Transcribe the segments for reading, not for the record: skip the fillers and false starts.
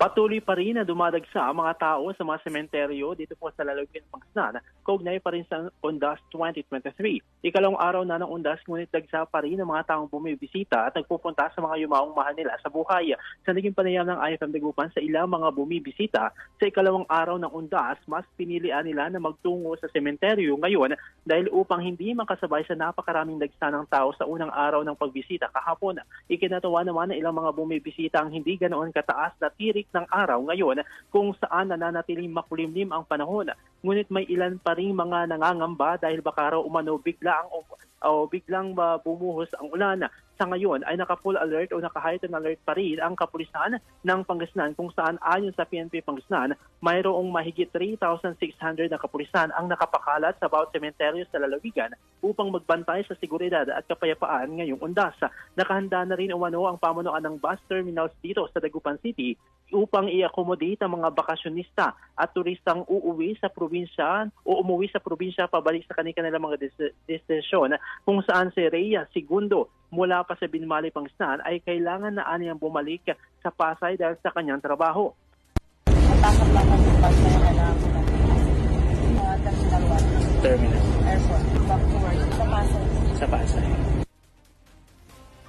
Patuloy pa rin na dumadagsa ang mga tao sa mga sementeryo dito po sa lalawigan ng Pangasinan, kaugnay pa rin sa Undas 2023. Ikalawang araw na ng Undas, ngunit dagsa pa rin ang mga taong bumibisita at nagpupunta sa mga yumaong mahal nila sa buhay. Sa naging panayam ng IFM Dagupan sa ilang mga bumibisita, sa ikalawang araw ng Undas, mas pinilian nila na magtungo sa sementeryo ngayon dahil upang hindi makasabay sa napakaraming dagsa ng tao sa unang araw ng pagbisita kahapon. Ikinatawa naman ng ilang mga bumibisita ang hindi ganoon kataas na tirik ng araw ngayon kung saan nananatiling makulimlim ang panahon. Ngunit may ilan pa ring mga nangangamba dahil baka raw umano biglang bumuhos ang ulan. Sa ngayon ay naka-full alert o naka-heightened alert pa rin ang kapulisan ng Pangasinan kung saan ayon sa PNP Pangasinan, mayroong mahigit 3,600 na kapulisan ang nakapakalat sa bawat sementeryo sa lalawigan upang magbantay sa seguridad at kapayapaan ngayong Undas. Nakahanda na rin umano ang pamunuan ng bus terminals dito sa Dagupan City upang i-accommodate ang mga bakasyonista at turistang uuwi sa probinsya o umuwi sa probinsya pabalik sa kanilang mga destinasyon kung saan si Rhea Segundo mula pa sa Binmali, Pangasinan ay kailangan na aniyang bumalik sa Pasay dahil sa kanyang trabaho. Matakot lang ang bus na yung alam ko lang. Mga terminal 1. Terminal. Airport. Back to work. Sa Pasay. Sa Pasay.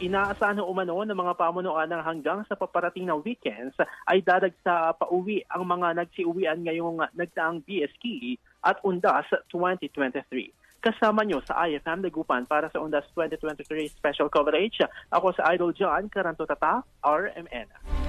Inaasahan na umano ng mga pamunuan ng hanggang sa paparating na weekends ay dadagsa pauwi ang mga nagsiuwian ngayong nagdaang BSK at Undas 2023. Kasama nyo sa IFM Dagupan para sa Undas 2023 special coverage. Ako sa Idol John Carantotata, RMN.